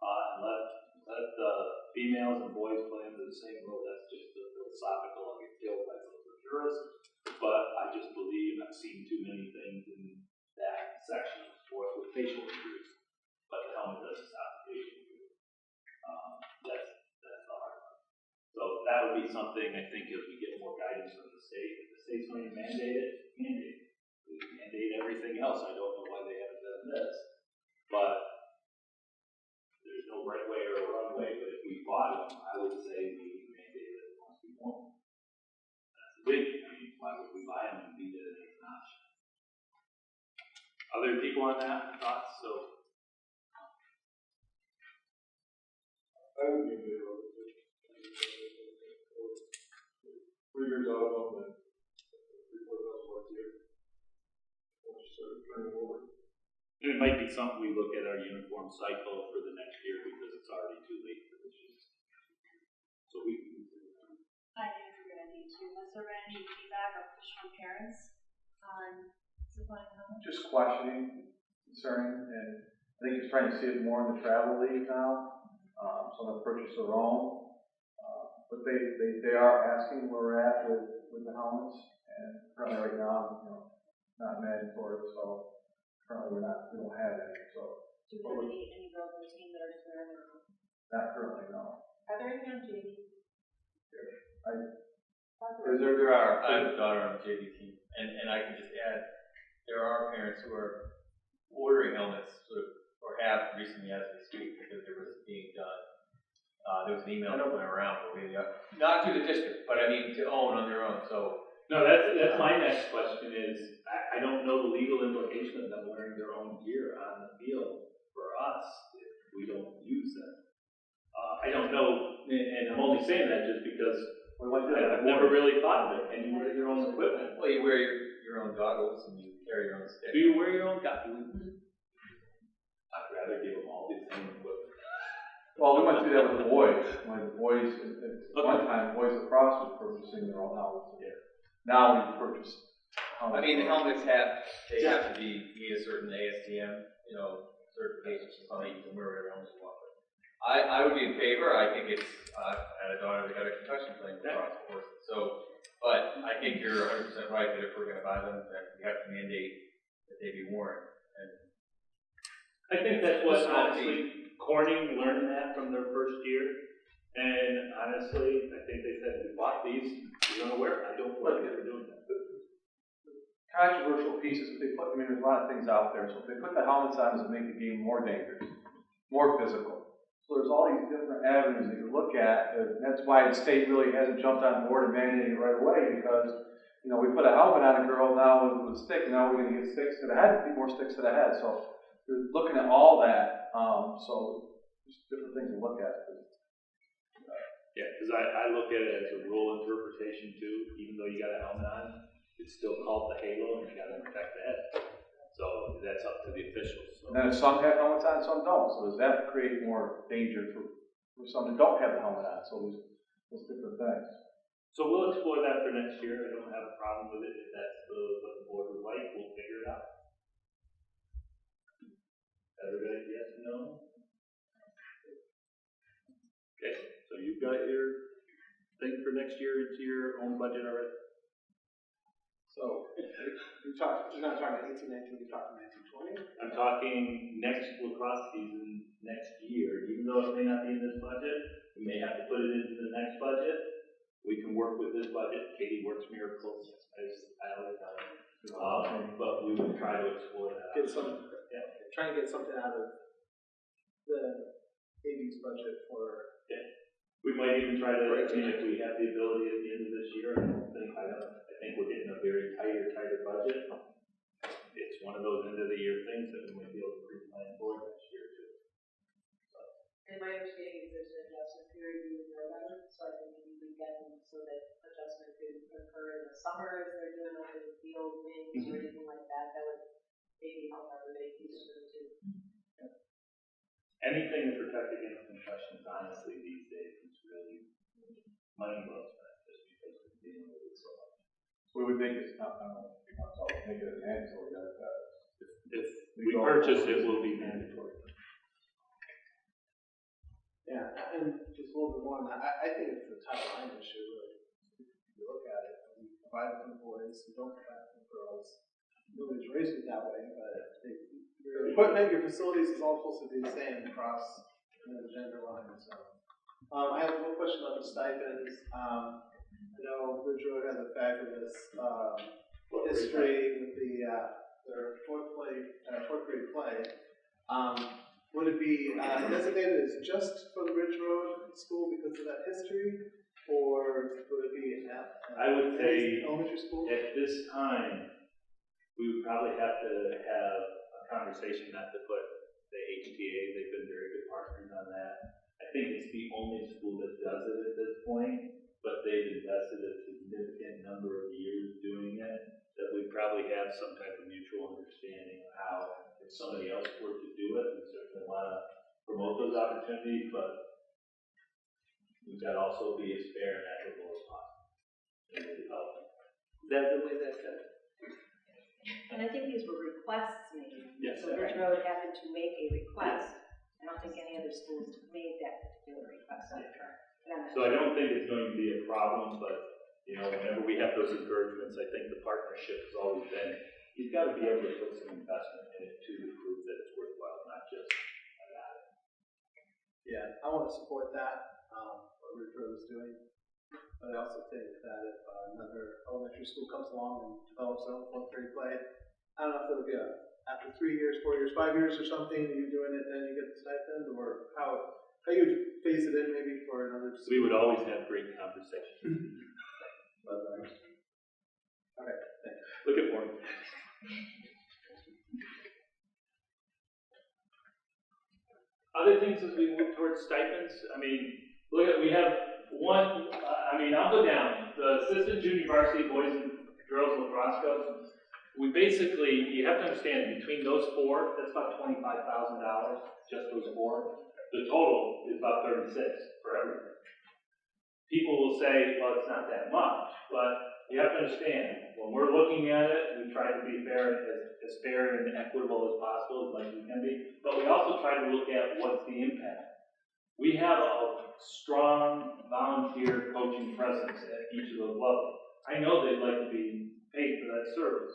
and let the females and boys play under the same rule. That's just the philosophical, I'll get killed by those jurists. But I just believe I've seen too many things in that section of sports with facial injuries. But the helmet doesn't stop the facial injury. That's the hard part. So that would be something I think as we get more guidance from the state. If the state's going to mandate it, mandate it. We mandate everything else. I don't know why they haven't done this. But there's no right way or wrong way. But if we bought them, I would say we mandate it once we want. That's the big. I mean, why would we buy them and be that it's an option? Other people on that thoughts? So. I would be in favor of it. 3 years out of them, and 3,000 once a year. Once you start turning over. It might be something we look at our uniform cycle for the next year because it's already too late for this year. So we can. I think we're gonna need to. Was there any feedback or push from parents on supplying helmets? Just questioning, concerning, and I think he's trying to see it more in the travel league now. Some have purchased their own, but they are asking where we're at with the helmets, and currently right now, not mandatory, so currently we don't have any, so. Do we have any girls in the team that are just wearing their own? Not currently, no. Are there any on JV? There are. I have a daughter on the JV team, and I can just add, there are parents who are ordering helmets, or have recently as we speak, because there was being done. There was an email that went around, not through the district, but I mean to own on their own. So No, that's my next question is, I don't know the legal implication of them wearing their own gear on the field for us if we don't use them. I don't know, and I'm only saying that just because I've never really thought of it. Can you wear your own equipment? well, you wear your own goggles and you carry your own stick. Do you wear your own goggles? I'd rather give them all the same equipment. Well, we went through that with the boys. When the boys, at one time, boys lacrosse was purchasing their own helmets. Yeah. Now we purchase helmets. I mean, the helmets have to meet a certain ASTM, certification, so you can wear whatever helmets you want. I would be in favor. I think it's, I had a daughter that got a concussion playing lacrosse, of course. So, but I think you're 100% right that if we're going to buy them, that we have to mandate that they be worn. And I think that's what, honestly, Corning learned that from their first year. And honestly, I think they said, we bought these, we're going to wear it. I don't like that they're doing that. Controversial pieces, there's a lot of things out there. So if they put the helmets on, does it make the game more dangerous, more physical? So there's all these different avenues that you look at, and that's why the state really hasn't jumped on board and mandating it right away, because, we put a helmet on a girl now with a stick, now we're going to get sticks to the head, more sticks to the head. So you're looking at all that, so just different things to look at. Yeah, because I look at it as a rule interpretation too. Even though you got a helmet on, it's still called the halo, and you got to protect the head. So that's up to the officials. So. And then if some have helmets on, some don't. So does that create more danger for some that don't have a helmet on? So there's different things. So we'll explore that for next year. I don't have a problem with it. If that's what the board would like, we'll figure it out. Everybody, yes, no? Okay, so you've got your thing for next year into your own budget already? So you're not talking 18, 19, you're talking 19, 20? I'm talking next lacrosse season, next year. Even though it may not be in this budget, we may have to put it into the next budget. We can work with this budget. Katie works miracles, as I always tell her. But we would try to explore that. Trying to get something out of the 80s budget for. Yeah. We might even try to, if we have the ability at the end of this year, I think we're getting a very tighter budget. It's one of those end of the year things that we might be able to pre-plan for next year too. And my understanding is there's an adjustment period in November, so I think maybe we get them so that adjustment could occur in the summer as they're doing over the field things or anything like that. That would maybe however they consider to. Anything to protect against concussions, honestly, these days is really money well spent, just because we're dealing with it so much. We would make it, not only, make it a mandatory, If we purchase it, will be mandatory. Yeah, and just a little bit more on that, I think it's a Title IX issue, really. If you look at it, we provide it for boys, we don't provide it for girls. Nobody's raised it that way, but your equipment, your facilities is all supposed to be the same across the gender lines, so. I have one question about the stipends. I know Ridge Road has a fabulous, history with their fourth grade play. Would it be designated as just for the Ridge Road School because of that history, or would it be I would say elementary school? at this time, we would probably have to have a conversation not to put the HTA, they've been very good partners on that. I think it's the only school that does it at this point, but they've invested a significant number of years doing it, that we probably have some type of mutual understanding of how, if somebody else were to do it, we certainly want to promote those opportunities, but we've got to also be as fair and equitable as possible in the development. Is that the way that's said? And I think these were requests made. Yes. So Ridge Road happened to make a request. I don't think any other schools made that particular request. So I don't think it's going to be a problem, but, you know, whenever we have those encouragements, I think the partnership has always been, you've got to be able to put some investment in it too to prove that it's worthwhile, not just about it. Yeah, I want to support that, what Ridge Road is doing. But I also think that if another elementary school comes along and develops their own fourth grade play, I don't know if it'll be after 3 years, 4 years, 5 years or something, you're doing it, then you get the stipend, or how you would phase it in maybe for another school. We would always have great conversations. Okay, thanks. Look at Warren. Other things as we move towards stipends, I mean, look at, we have one, I'll go down. The assistant junior varsity boys and girls lacrosse coach, we basically, you have to understand, between those four, that's about $25,000, just those four. The total is about 36 for everything. People will say, well, it's not that much, but you have to understand, when we're looking at it, we try to be fair, as fair and equitable as possible, as much as we can be, but we also try to look at what's the impact. We have a strong volunteer coaching presence at each of those levels. I know they'd like to be paid for that service.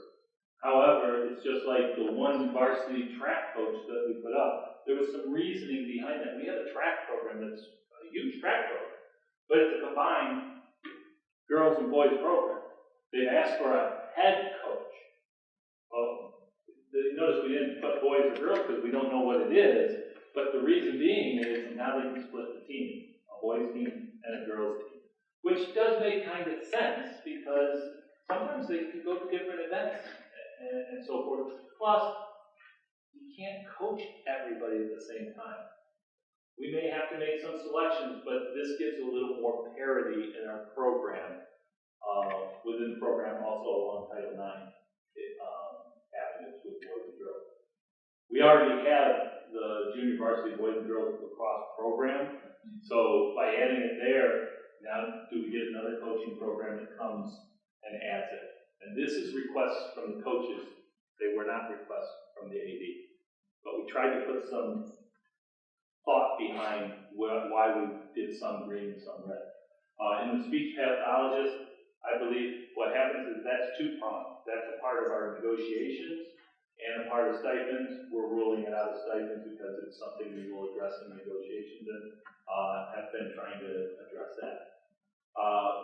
However, it's just like the one varsity track coach that we put up. There was some reasoning behind that. We have a track program that's a huge track program, but it's a combined girls and boys program. They asked for a head coach. Well, notice we didn't put boys or girls because we don't know what it is, but the reason being is now they can split the team, a boys team and a girls team, which does make kind of sense because sometimes they can go to different events and so forth. Plus, you can't coach everybody at the same time. We may have to make some selections, but this gives a little more parity in our program. Within the program, also along Title IX avenues with boys and girls. We already have the junior varsity boys and girls lacrosse program, so by adding it there, now do we get another coaching program that comes and adds it? And this is requests from the coaches. They were not requests from the AD. But we tried to put some thought behind why we did some green and some red. In the speech pathologist, I believe what happens is that's two-pronged. That's a part of our negotiations and a part of stipends. We're ruling it out of stipends because it's something we will address in negotiations and have been trying to address that.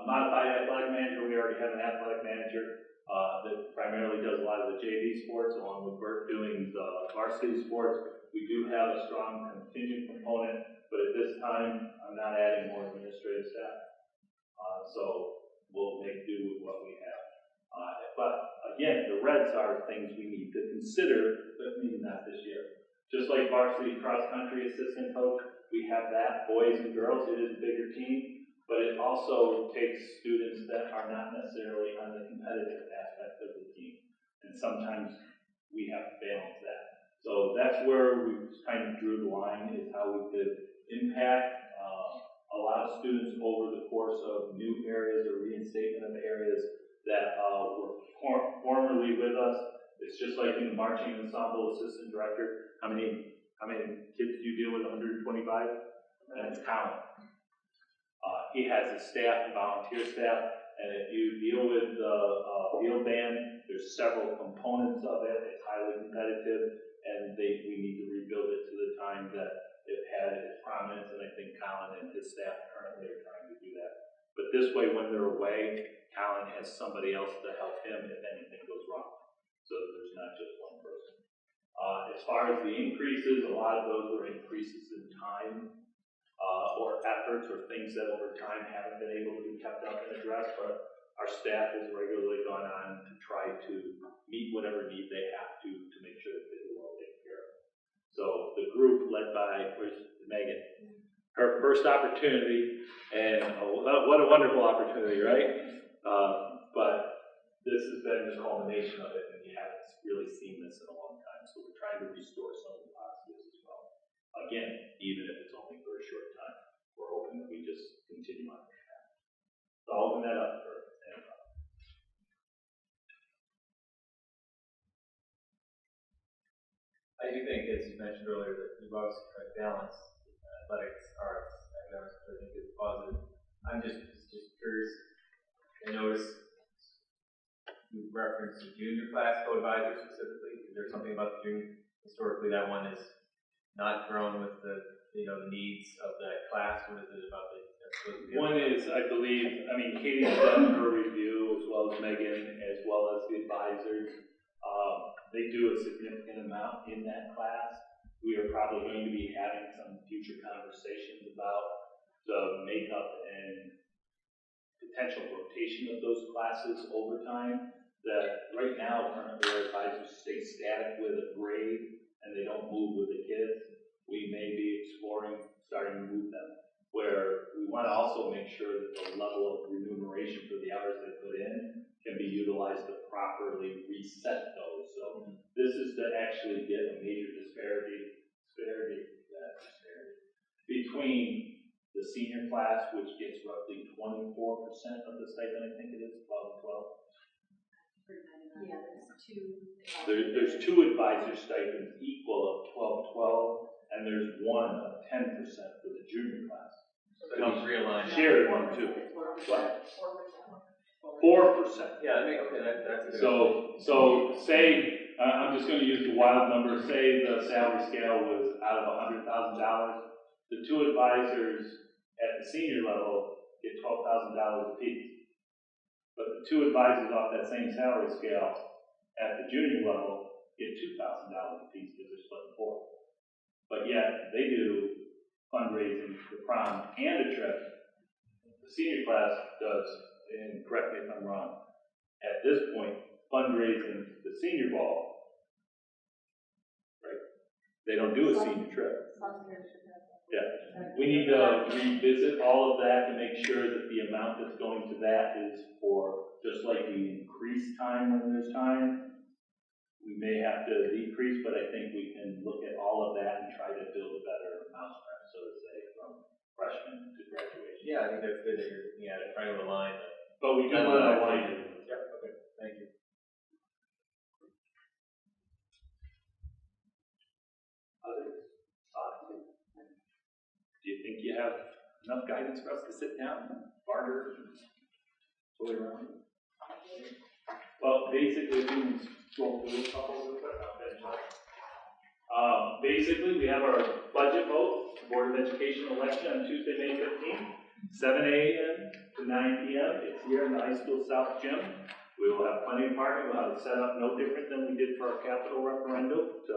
Modified athletic manager, we already have an athletic manager that primarily does a lot of the JV sports along with Bert doing the varsity sports. We do have a strong contingent component, but at this time, I'm not adding more administrative staff. So we'll make do with what we have. But again, the reds are things we need to consider, but maybe not this year. Just like varsity cross-country assistant coach, we have that, boys and girls, it is a bigger team, but it also takes students that are not necessarily on the competitive aspect of the team. And sometimes we have to balance that. So that's where we kind of drew the line, is how we could impact a lot of students over the course of new areas or reinstatement of areas that were formerly with us. It's just like in the marching ensemble assistant director. How many kids do you deal with? 125? And it's Colin. He has a staff, a volunteer staff, and if you deal with the field band, there's several components of it. It's highly competitive, and we need to rebuild it to the time that it had its prominence, and I think Colin and his staff currently are trying to do that. But this way, when they're away, Colin has somebody else to help him if anything goes wrong. So there's not just one person. As far as the increases, a lot of those were increases in time or efforts or things that over time haven't been able to be kept up and addressed, but our staff has regularly gone on to try to meet whatever need they have to make sure that they're well taken care of. So the group led by, where's Megan? Her first opportunity, and what a wonderful opportunity, right? But this has been the culmination of it, and you haven't really seen this in a long time. So we're trying to restore some of the positives as well. Again, even if it's only for a short time, we're hoping that we just continue on this path. So I'll open that up for anyone. I do think, as you mentioned earlier, that you've obviously tried to balance athletics, arts, academics, which I think is positive. I'm just curious. I noticed you referenced the junior class co-advisor specifically. Is there something about the junior? Historically, that one is not grown with the needs of the class. What is it about the? One is, I believe, Katie's done her review as well as Megan, as well as the advisors. They do a significant amount in that class. We are probably going to be having some future conversations about the makeup and potential rotation of those classes over time. That right now, currently, our advisors stay static with a grade and they don't move with the kids. We may be exploring starting to move them, where we want to also make sure that the level of remuneration for the hours they put in can be utilized to properly reset those. So this is to actually get a major disparity between the senior class, which gets roughly 24% of the stipend, I think it is, 12 and 12. Yeah, there's two. There's two advisor stipends equal of 12, and there's one of 10% for the junior class. So they help realign. Shared one too. What? 4%. Yeah, okay, that's good. So say, I'm just going to use the wild number, say the salary scale was out of $100,000. The two advisors at the senior level get $12,000 apiece. But the two advisors off that same salary scale at the junior level get $2,000 apiece because they're split in four. But yet, they do fundraising for prom and a trip. The senior class does, and correct me if I'm wrong, at this point, fundraising the senior ball, right? They don't do a senior trip. Yeah. We need to revisit all of that to make sure that the amount that's going to that is for, just like we increase time when there's time, we may have to decrease, but I think we can look at all of that and try to build a better mousetrap, so to say, from freshman to graduation. Yeah, I think that's good that you're looking at it, trying to align. But we do want to align it. Yeah, okay, thank you. Others? Do you think you have enough guidance for us to sit down and barter and toy around? Well, basically, we can scroll through a couple real quick. Basically, we have our budget vote, Board of Education election on Tuesday, May 15th, 7 a.m. to 9 p.m. It's here in the high school south gym. We will have plenty of parking. We'll have it set up no different than we did for our capital referendum to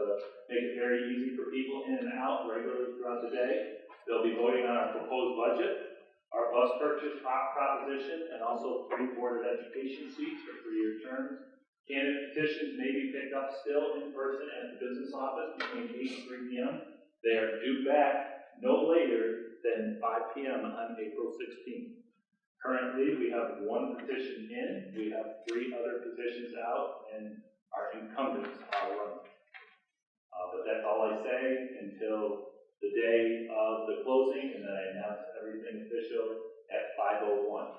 make it very easy for people in and out regularly throughout the day. They'll be voting on our proposed budget, our bus purchase proposition, and also 3 Board of Education seats for 3-year terms. Candidate petitions may be picked up still in person at the business office between 8 and 3 p.m. They are due back no later than 5 p.m. on April 16th. Currently, we have 1 petition in. We have 3 other petitions out, and our incumbents are running. But that's all I say until the day of the closing, and then I announce everything official at 5:01.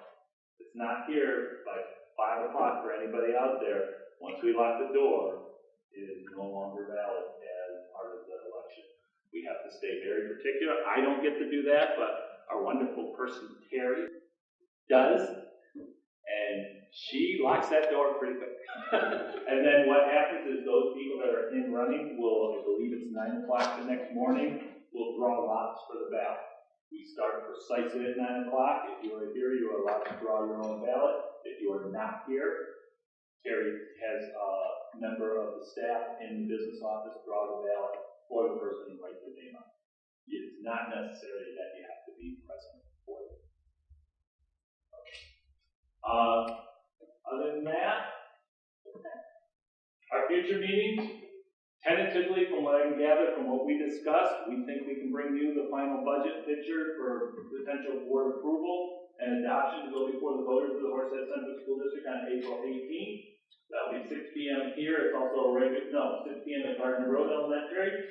It's not here by 5 o'clock for anybody out there. Once we lock the door, it is no longer valid as part of the election. We have to stay very particular. I don't get to do that, but our wonderful person, Terry, does. And she locks that door pretty quick. And then what happens is those people that are in running will, I believe it's 9 o'clock the next morning, will draw lots for the ballot. We start precisely at 9 o'clock. If you are here, you are allowed to draw your own ballot. If you are not here, Terry has a member of the staff in the business office draw the ballot for the person and write their name on it. It's not necessary that you have to be present for it. Other than that, our future meetings, tentatively, from what I can gather from what we discussed, we think we can bring you the final budget picture for potential board approval and adoption to go before the voters of the Horsehead Central School District on April 18th. That'll be 6 p.m. here. It's also a 6 p.m. at Gardner Road Elementary.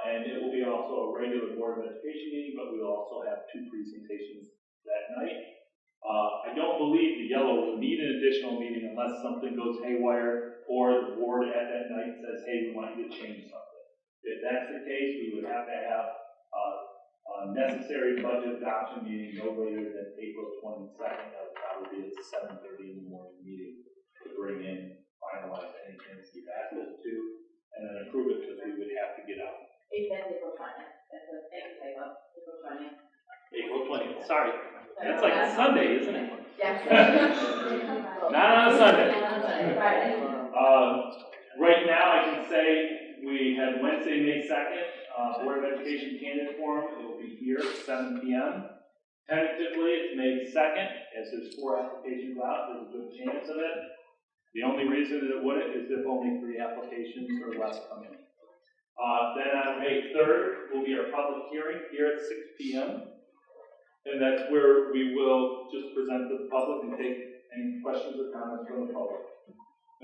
And it will be also a regular Board of Education meeting, but we will also have 2 presentations that night. I don't believe the yellow will need an additional meeting unless something goes haywire or the board at that night says, hey, we want you to change something. If that's the case, we would have to have a necessary budget adoption meeting no later than April 22nd. That would probably be at 7:30 in the morning meeting to bring in, finalize anything you've asked us to, and then approve it because we would have to get out. That's April 20th. That's a thank you, April 20th. April 20th, sorry. That's like a Sunday, isn't it? Yes. Not on a Sunday. Friday. Right now, I can say we have Wednesday, May 2nd, Board of Education candidate forum. It will be here at 7 p.m. Tentatively, it's May 2nd, as there's 4 applications out. There's a good chance of it. The only reason that it wouldn't is if only 3 applications or less come in. Then on May 3rd will be our public hearing here at 6 p.m. And that's where we will just present to the public and take any questions or comments from the public.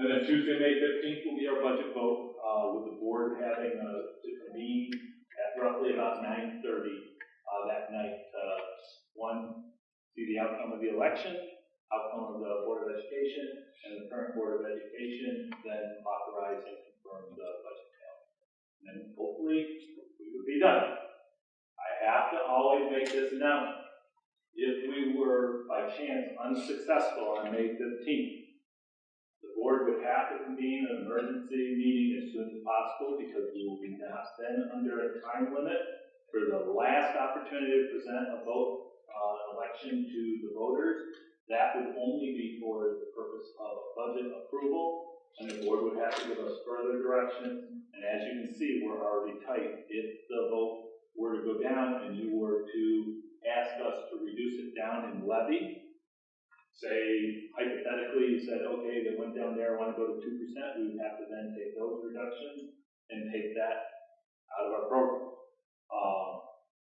And then Tuesday, May 15th will be our budget vote, with the board having to convene at roughly about 9:30 that night. One, see the outcome of the election, outcome of the Board of Education, and the current Board of Education, then authorize and confirm the budget calendar. And then hopefully we would be done. I have to always make this announcement. If we were, by chance, unsuccessful on May 15th, the board would have to convene an emergency meeting as soon as possible because we will be now then under a time limit for the last opportunity to present a vote election to the voters. That would only be for the purpose of budget approval, and the board would have to give us further direction. And as you can see, we're already tight. If the vote were to go down and you were to ask us to reduce it down in levy, say, hypothetically, you said, okay, they went down there, I want to go to 2%, we would have to then take those reductions and take that out of our program.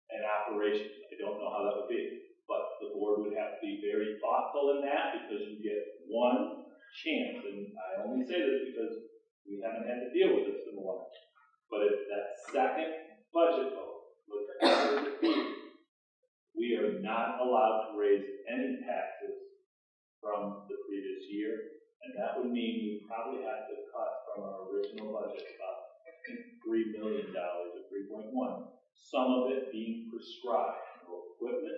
And operations, I don't know how that would be, but the board would have to be very thoughtful in that because you get one chance, and I only say this because we haven't had to deal with this in a while, but if that second budget vote was ever defeated, we are not allowed to raise any taxes from the previous year, and that would mean we probably have to cut from our original budget about $3 million or 3.1. Some of it being prescribed for equipment.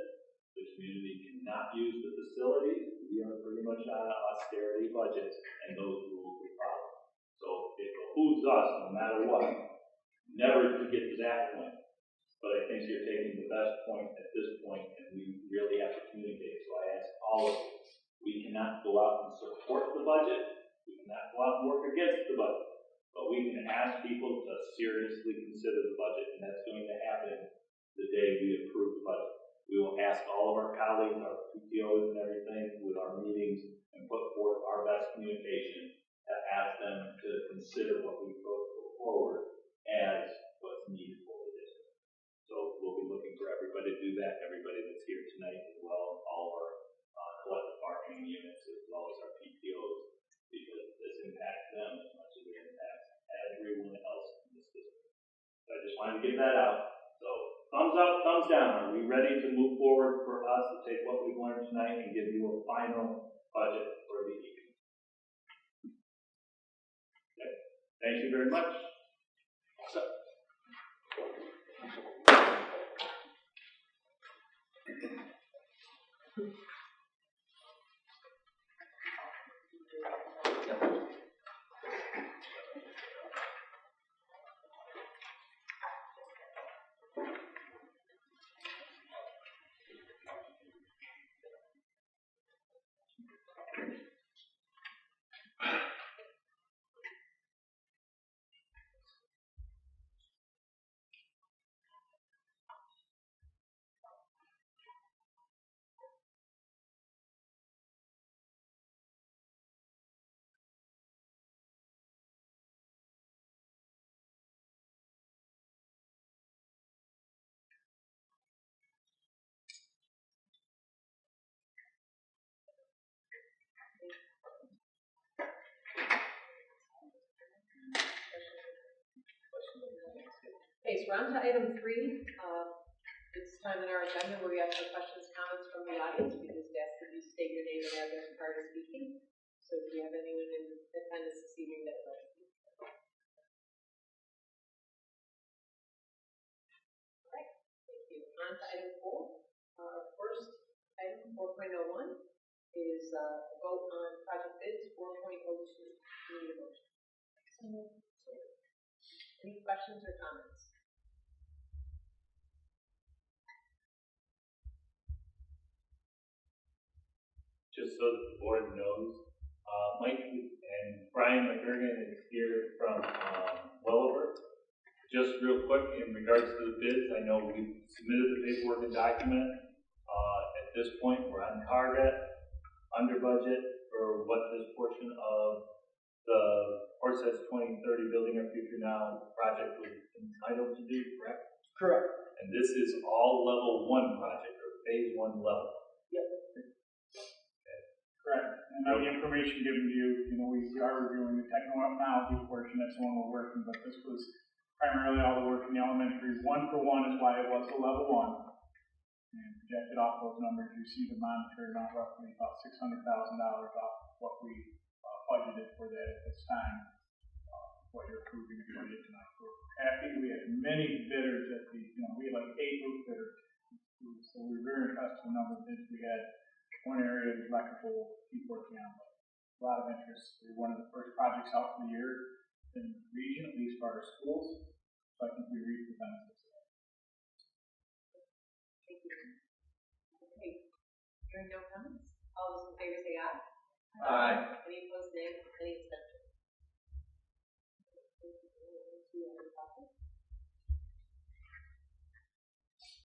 The community cannot use the facilities. We are pretty much on an austerity budget, and those rules we follow. So it behooves us, no matter what, never to get to that point. But I think you're taking the best point at this point, and we really have to communicate. So I ask all of you, we cannot go out and support the budget. We cannot go out and work against the budget. But we can ask people to seriously consider the budget, and that's going to happen the day we approve the budget. We will ask all of our colleagues, our PTOs and everything with our meetings, and put forth our best communication to ask them to consider what we put forward as what's needed for the district. So we'll be looking for everybody to do that, everybody that's here tonight as well, all of our collective bargaining units as well as our PTOs, because this impacts them as much everyone else in this district. So I just wanted to get that out. So thumbs up, thumbs down. Are we ready to move forward for us to take what we've learned tonight and give you a final budget for the evening? Okay. Thank you very much. So, Okay, so we're on to item 3. It's time in our agenda where we ask for questions, comments from the audience. We just ask that you state your name and address prior to speaking. So if you have anyone in attendance this evening that would like to speak. Okay, thank you. On to item 4. First, item 4.01 is a vote on project bids 4.02. Need a motion. Any questions or comments? just so that the board knows, Mike and Brian McGurgan is here from Wellover. Just real quick, in regards to the bids, I know we submitted the paperwork and document. At this point, we're on target, under budget for what this portion of the Horseheads 2030 Building Our Future Now project was entitled to do, correct? Correct. And this is all level 1 project, or phase 1 level. Correct. And now the information given to you, we are reviewing the technology portion, that's the one we're working, but this was primarily all the work in the elementary. 1-for-1 is why it was a level 1. And projected off those numbers, you see the monetary amount roughly about $600,000 off what we budgeted for that at this time, what you're approving and budget tonight. We're happy. We had many bidders at the, we had like 8 roof bidders. So we were very impressed with the number of bids we had. One area is electrical, keep working on it. A lot of interest. We're one of the first projects out for the year in the region, at least for our schools. So I think we reap the benefits of that. Thank you. Okay, hearing no comments. All those in favor say aye. Aye. Any opposed, nay?